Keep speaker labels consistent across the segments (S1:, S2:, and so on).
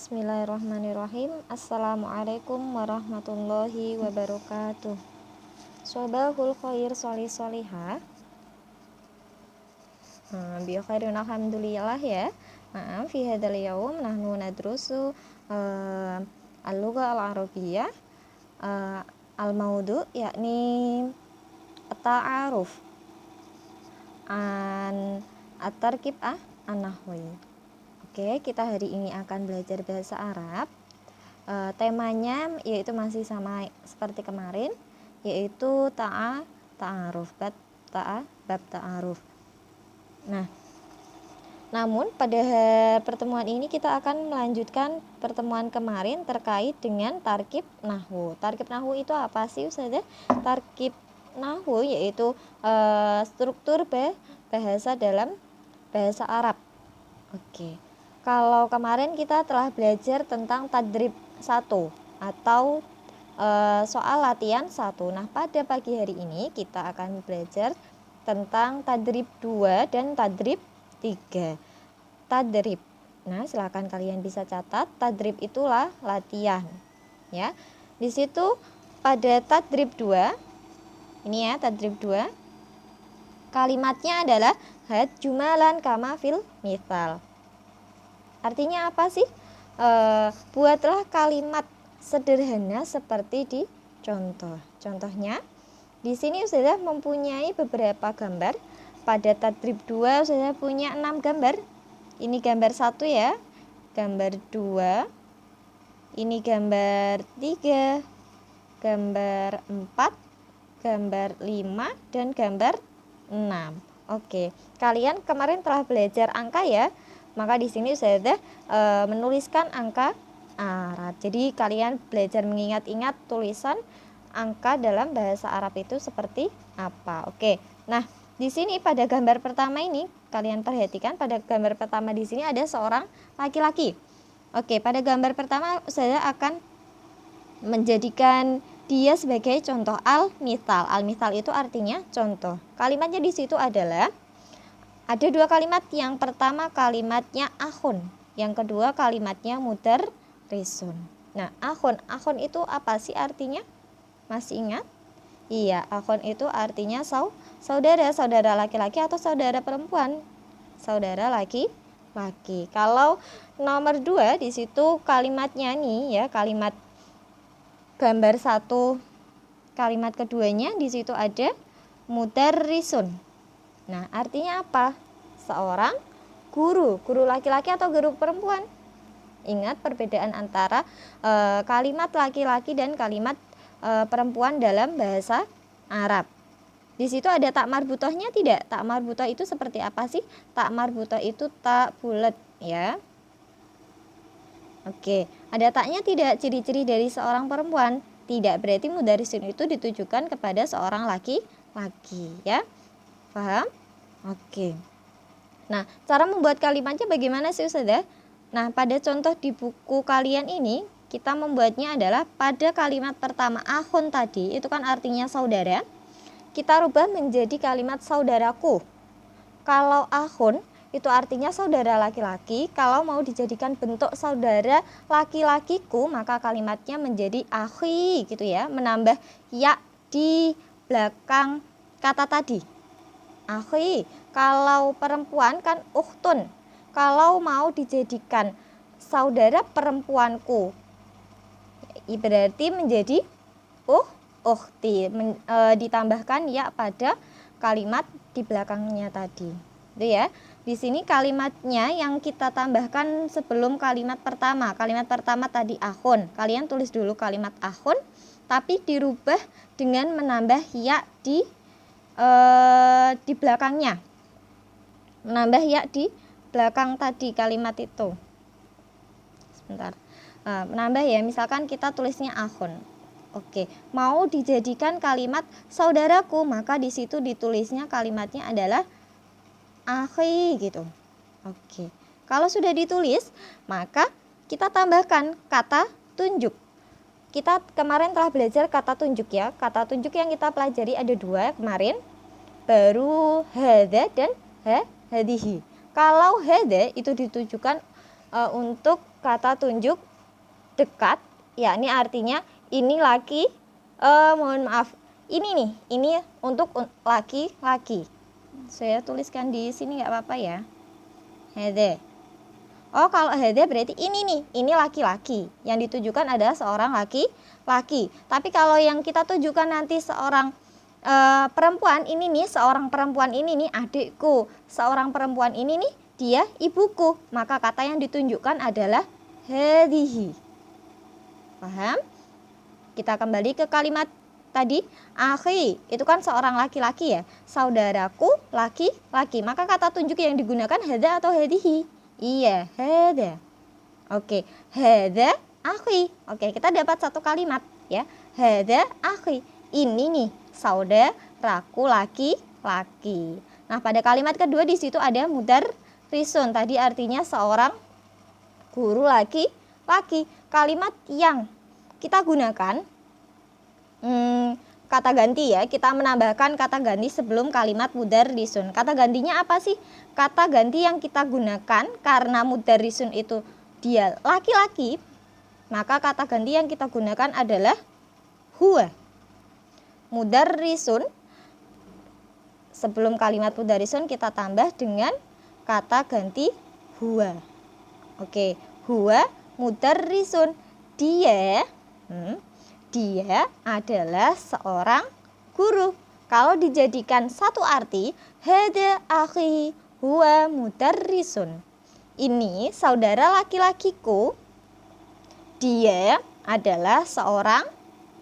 S1: Bismillahirrahmanirrahim. Assalamualaikum warahmatullahi wabarakatuh. Sobahul khair solihah. Bi khairin alhamdulillah ya. Fi hadzal yaum nahnu nadrusu al-lugha al-arabiyyah al-maudu yakni at-ta'aruf an at-tarkib an-nahwi. Oke, kita hari ini akan belajar bahasa Arab. Temanya yaitu masih sama seperti kemarin, yaitu ta'aruf, bab ta'aruf. Nah, namun pada pertemuan ini kita akan melanjutkan pertemuan kemarin terkait dengan tarkib nahwu. Tarkib nahwu itu apa sih Ustazah? Tarkib nahwu yaitu struktur bahasa dalam bahasa Arab. Oke. Kalau kemarin kita telah belajar tentang tadrib 1 atau soal latihan 1. Nah, pada pagi hari ini kita akan belajar tentang tadrib 2 dan tadrib 3. Tadrib. Nah, silakan kalian bisa catat, tadrib itulah latihan. Ya. Di situ pada tadrib 2, ini ya tadrib 2. Kalimatnya adalah had jumalan kama fil mithal. Artinya apa sih? Buatlah kalimat sederhana seperti di contoh. Contohnya, di sini Ustazah mempunyai beberapa gambar. Pada tadrib 2 Ustazah punya 6 gambar. Ini gambar 1 ya. Gambar 2. Ini gambar 3. Gambar 4. Gambar 5 dan gambar 6. Oke, kalian kemarin telah belajar angka ya. Maka di sini Ustazah menuliskan angka Arab. Jadi kalian belajar mengingat-ingat tulisan angka dalam bahasa Arab itu seperti apa. Oke. Nah, di sini pada gambar pertama ini kalian perhatikan, pada gambar pertama di sini ada seorang laki-laki. Oke, pada gambar pertama Ustazah akan menjadikan dia sebagai contoh al-mithal. Al-mithal itu artinya contoh. Kalimatnya di situ adalah ada 2 kalimat. Yang pertama kalimatnya akhun, yang kedua kalimatnya mudarrisun. Nah, akhun itu apa sih artinya? Masih ingat? Iya, akhun itu artinya saudara laki-laki atau saudara perempuan. Saudara laki-laki. Kalau nomor 2 di situ kalimatnya nih ya, kalimat gambar 1, kalimat keduanya di situ ada mudarrisun. Nah, artinya apa? Seorang guru laki-laki atau guru perempuan. Ingat perbedaan antara kalimat laki-laki dan kalimat perempuan dalam bahasa Arab. Di situ ada tak marbutohnya tidak? Tak marbutoh itu seperti apa sih? Tak marbutoh itu tak bulat ya. Oke, ada taknya tidak? Ciri-ciri dari seorang perempuan? Tidak, berarti mudarrisun itu ditujukan kepada seorang laki-laki ya. Paham? Oke. Nah, cara membuat kalimatnya bagaimana sih Ustazah? Nah, pada contoh di buku kalian ini, kita membuatnya adalah pada kalimat pertama akhun tadi, itu kan artinya saudara. Kita rubah menjadi kalimat saudaraku. Kalau akhun itu artinya saudara laki-laki. Kalau mau dijadikan bentuk saudara laki-lakiku, maka kalimatnya menjadi akhi gitu ya, menambah ya di belakang kata tadi. Akhi. Kalau perempuan kan ukhtun. Kalau mau dijadikan saudara perempuanku, berarti menjadi ukhti, ditambahkan ya pada kalimat di belakangnya tadi. Itu ya. Di sini kalimatnya yang kita tambahkan sebelum kalimat pertama. Kalimat pertama tadi akhun. Kalian tulis dulu kalimat akhun, tapi dirubah dengan menambah ya di belakangnya, menambah ya di belakang tadi kalimat itu. Sebentar, menambah ya, misalkan kita tulisnya akhun. Oke, mau dijadikan kalimat saudaraku, maka di situ ditulisnya kalimatnya adalah akhi gitu. Oke, kalau sudah ditulis, maka kita tambahkan kata tunjuk. Kita kemarin telah belajar kata tunjuk ya. Kata tunjuk yang kita pelajari ada 2 kemarin. Baru hadza dan hadihi. Kalau hadza itu ditujukan untuk kata tunjuk dekat, yakni artinya ini laki, mohon maaf, ini nih, ini untuk laki-laki. Saya tuliskan di sini nggak apa-apa ya. Hede. Oh, kalau hede berarti ini nih, ini laki-laki. Yang ditujukan adalah seorang laki-laki. Tapi kalau yang kita tujukan nanti seorang perempuan, ini nih, seorang perempuan ini nih adikku, seorang perempuan ini nih dia ibuku. Maka kata yang ditunjukkan adalah hadihi. Paham? Kita kembali ke kalimat tadi, akhi, itu kan seorang laki-laki ya, saudaraku laki-laki. Maka kata tunjuk yang digunakan hada atau hadihi? Iya, hada. Oke, hada akhi. Oke, kita dapat satu kalimat ya. Hada akhi. Ini nih saudaraku laki-laki. Nah, pada kalimat kedua di situ ada mudarrisun. Tadi artinya seorang guru laki-laki. Kalimat yang kita gunakan kata ganti ya, kita menambahkan kata ganti sebelum kalimat mudarrisun. Kata gantinya apa sih? Kata ganti yang kita gunakan karena mudarrisun itu dia laki-laki, maka kata ganti yang kita gunakan adalah huwa. Mudarrisun, sebelum kalimat mudarrisun kita tambah dengan kata ganti huwa. Oke, huwa mudarrisun. Dia adalah seorang guru. Kalau dijadikan satu arti, hada akhi huwa mudarrisun. Ini saudara laki-lakiku, dia adalah seorang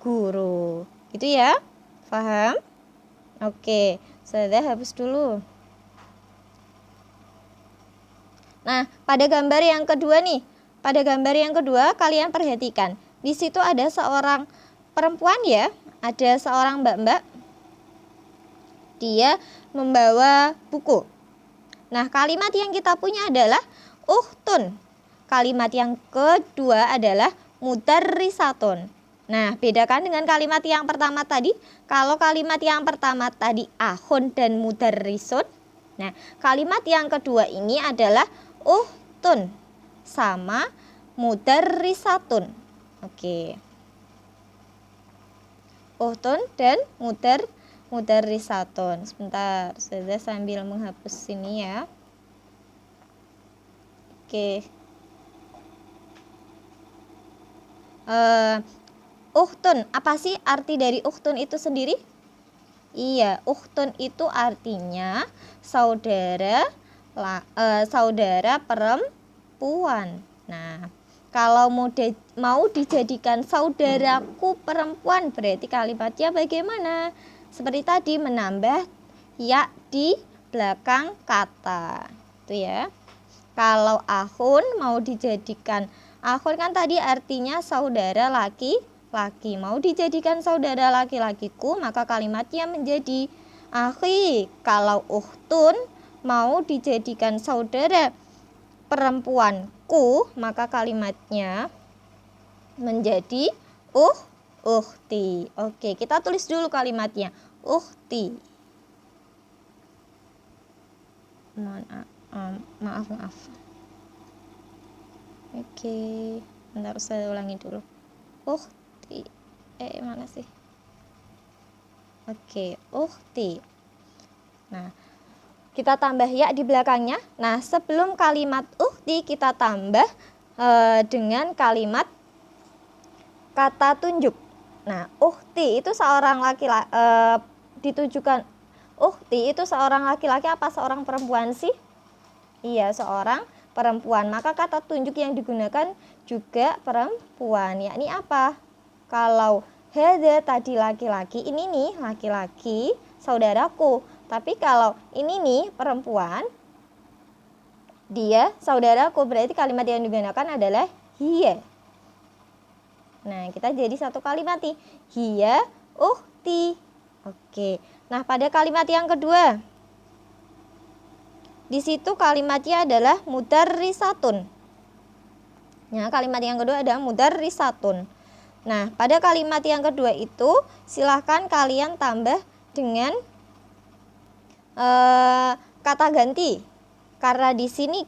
S1: guru. Gitu ya? Paham? Oke, saya hapus dulu. Nah, pada gambar yang kedua nih, kalian perhatikan. Di situ ada seorang perempuan ya, ada seorang mbak-mbak. Dia membawa buku. Nah, kalimat yang kita punya adalah uhtun. Kalimat yang kedua adalah mudarrisatun. Nah, bedakan dengan kalimat yang pertama tadi. Kalau kalimat yang pertama tadi ahun dan mudarrisun. Nah, kalimat yang kedua ini adalah uhtun sama mudarrisatun. Oke. Uhtun dan mudarrisatun. Sebentar, saya sambil menghapus sini ya. Oke. Uhtun, apa sih arti dari uhtun itu sendiri? Iya, uhtun itu artinya saudara perempuan. Nah, kalau mau dijadikan saudaraku perempuan, berarti kalimatnya bagaimana? Seperti tadi, menambah ya di belakang kata. Itu ya. Kalau ahun mau dijadikan, ahun kan tadi artinya saudara laki-laki. Mau dijadikan saudara laki-lakiku, maka kalimatnya menjadi akhi. Kalau uhtun mau dijadikan saudara perempuanku, maka kalimatnya menjadi uhti. Oke, kita tulis dulu kalimatnya. Uhti. Maaf. Oke, bentar saya ulangi dulu. Uhti. Mana sih? Oke, uhti. Nah, kita tambah ya di belakangnya. Nah, sebelum kalimat uhti kita tambah dengan kalimat kata tunjuk. Nah, uhti itu seorang laki-laki, ditujukan uhti itu seorang laki-laki apa seorang perempuan sih? Iya, seorang perempuan. Maka kata tunjuk yang digunakan juga perempuan. Yakni apa? Kalau hada tadi laki-laki, ini nih laki-laki saudaraku. Tapi kalau ini nih perempuan, dia saudaraku, berarti kalimat yang digunakan adalah hiya. Nah, kita jadi satu kalimat nih, hiya uhti. Oke. Nah, pada kalimat yang kedua, di situ kalimatnya adalah mudarrisatun. Nah, kalimat yang kedua adalah mudarrisatun. Nah, pada kalimat yang kedua itu silahkan kalian tambah dengan kata ganti. Karena di sini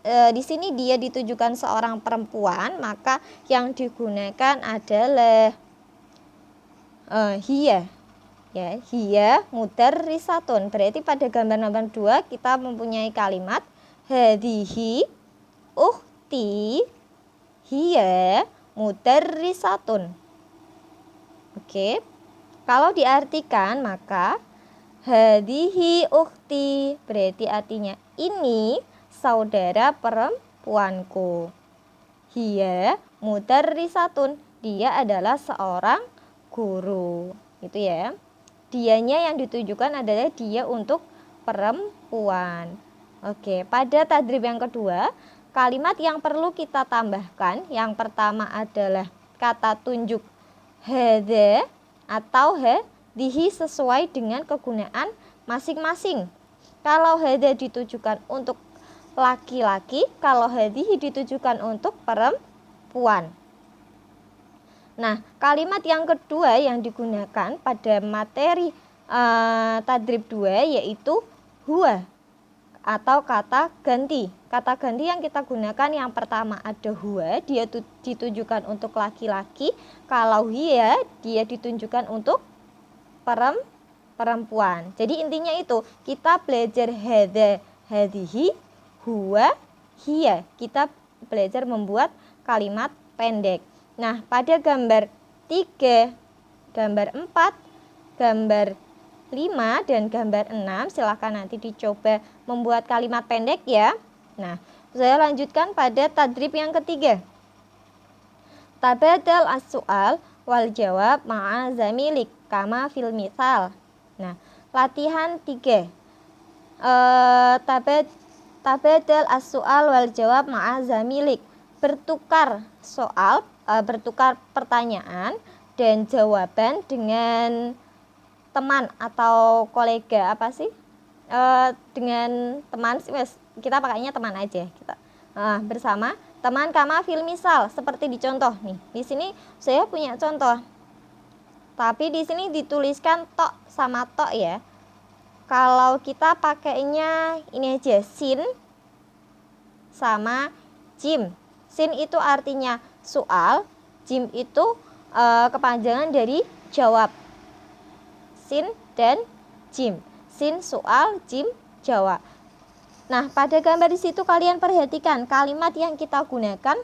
S1: di sini dia ditujukan seorang perempuan, maka yang digunakan adalah hiya. Ya, hiya mudarrisatun. Berarti pada gambar nomor 2 kita mempunyai kalimat hadhihi ukhti hiya mudarrisatun. Oke. Kalau diartikan maka hadhihi ukhti berarti artinya ini saudara perempuanku. Hiya mudarrisatun, dia adalah seorang guru. Itu ya. Dianya yang ditujukan adalah dia untuk perempuan. Oke, pada tadrib yang kedua, kalimat yang perlu kita tambahkan, yang pertama adalah kata tunjuk hadza atau hadhihi sesuai dengan kegunaan masing-masing. Kalau hadza ditujukan untuk laki-laki, kalau hadhihi ditujukan untuk perempuan. Nah, kalimat yang kedua yang digunakan pada materi tadrib 2 yaitu huwa atau kata ganti. Kata ganti yang kita gunakan yang pertama ada huwa, dia ditujukan untuk laki-laki. Kalau hiya, dia ditujukan untuk perempuan. Jadi intinya itu, kita belajar hadza, hadhihi, huwa, hiya. Kita belajar membuat kalimat pendek. Nah, pada gambar 3, gambar 4, gambar 5, dan gambar 6, silahkan nanti dicoba membuat kalimat pendek ya. Nah, saya lanjutkan pada tadrib yang ketiga. Tabadal as-su'al wal jawab ma'a zamilik kama fil misal. Nah, latihan 3. Tabadal as-su'al wal jawab ma'a zamilik. Bertukar soal, bertukar pertanyaan dan jawaban dengan teman atau kolega dengan teman, kita pakainya teman aja kita bersama teman kama fil misal, seperti di contoh nih. Di sini saya punya contoh, tapi di sini dituliskan tok sama tok ya. Kalau kita pakainya ini aja, sin sama jim. Sin itu artinya soal, jim itu kepanjangan dari jawab. Sin dan jim. Sin soal, jim jawab. Nah, pada gambar di situ kalian perhatikan kalimat yang kita gunakan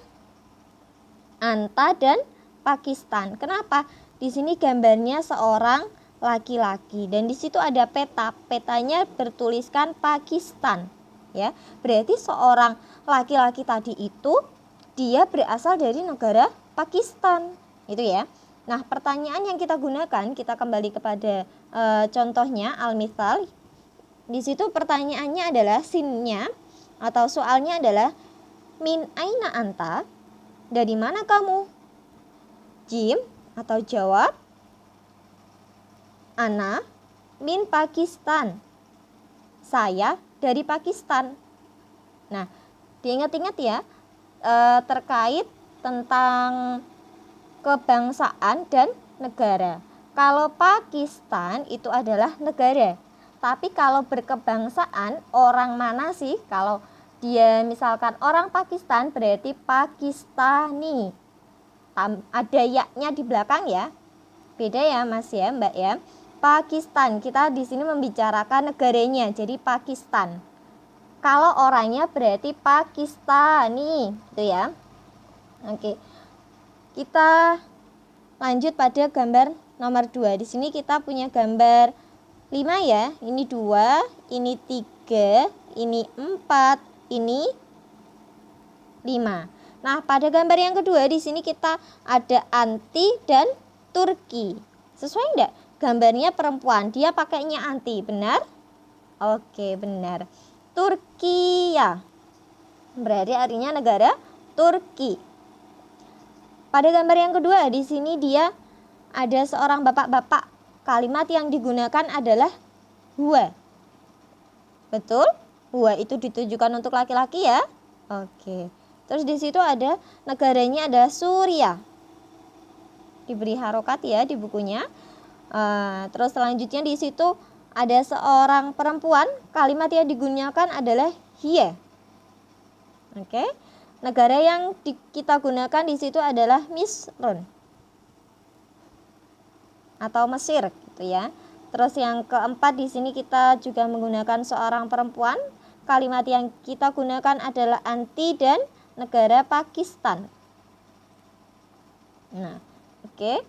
S1: anta dan Pakistan. Kenapa? Di sini gambarnya seorang laki-laki dan di situ ada peta. Petanya bertuliskan Pakistan, ya. Berarti seorang laki-laki tadi itu dia berasal dari negara Pakistan, itu ya. Nah, pertanyaan yang kita gunakan, kita kembali kepada contohnya al-mithal. Di situ pertanyaannya adalah sinnya atau soalnya adalah min aina anta, dari mana kamu? Jim atau jawab ana min Pakistan, saya dari Pakistan. Nah, diingat-ingat ya, terkait tentang kebangsaan dan negara. Kalau Pakistan itu adalah negara, tapi kalau berkebangsaan orang mana sih? Kalau dia misalkan orang Pakistan berarti Pakistani, ada yaknya di belakang ya, beda ya Mas ya Mbak ya. Pakistan, kita di sini membicarakan negaranya, jadi Pakistan. Kalau orangnya berarti Pakistani, gitu ya. Oke. Kita lanjut pada gambar nomor 2. Di sini kita punya gambar 5 ya. Ini 2, ini 3, ini 4, ini 5. Nah, pada gambar yang kedua di sini kita ada anti dan Turki. Sesuai enggak? Gambarnya perempuan, dia pakainya anti, benar? Oke, benar. Turki ya. Berarti artinya negara Turki. Pada gambar yang kedua di sini dia ada seorang bapak-bapak. Kalimat yang digunakan adalah huwa. Betul? Huwa itu ditujukan untuk laki-laki ya. Oke. Terus di situ ada negaranya adalah Suriah. Diberi harokat ya di bukunya. Terus selanjutnya di situ ada seorang perempuan. Kalimat yang digunakan adalah hiya. Oke. Negara yang kita gunakan di situ adalah Misrun atau Mesir gitu ya. Terus yang keempat di sini kita juga menggunakan seorang perempuan. Kalimat yang kita gunakan adalah anti dan negara Pakistan. Nah, oke.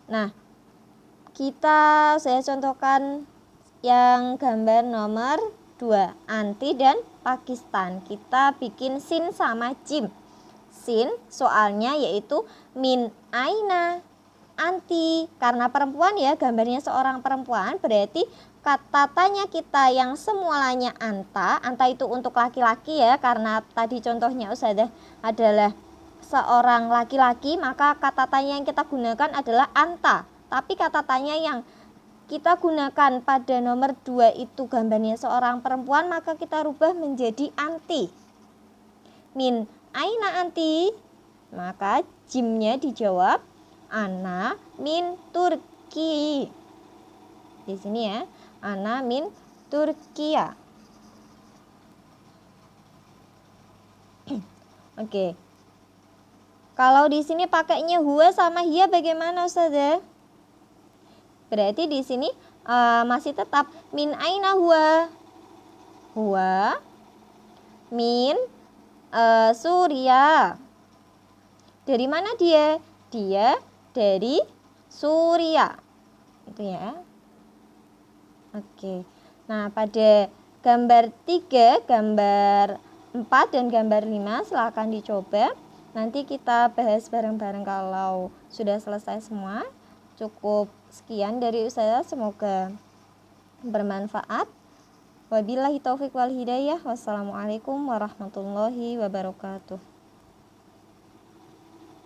S1: Nah, saya contohkan yang gambar nomor 2, anti dan Pakistan. Kita bikin sin sama jim. Sin soalnya yaitu min aina, anti. Karena perempuan ya, gambarnya seorang perempuan, berarti kata tanya kita yang semulanya anta itu untuk laki-laki ya, karena tadi contohnya Ustazah adalah seorang laki-laki, maka kata tanya yang kita gunakan adalah anta. Tapi kata tanya yang kita gunakan pada nomor 2 itu gambarnya seorang perempuan, maka kita rubah menjadi anti. Min aina anti, maka jimnya dijawab ana min Turki. Di sini ya, ana min Turkiya. Oke. Kalau di sini pakainya huwa sama hiya bagaimana Ustazah? Berarti di sini masih tetap min aina huwa. Huwa min Suria. Dari mana dia? Dia dari Suria. Itu ya. Oke. Nah, pada gambar 3, gambar 4 dan gambar 5 silakan dicoba. Nanti kita bahas bareng-bareng kalau sudah selesai semua. Cukup sekian dari Ustazah, semoga bermanfaat. Wabillahi taufik wal hidayah. Wassalamualaikum warahmatullahi wabarakatuh.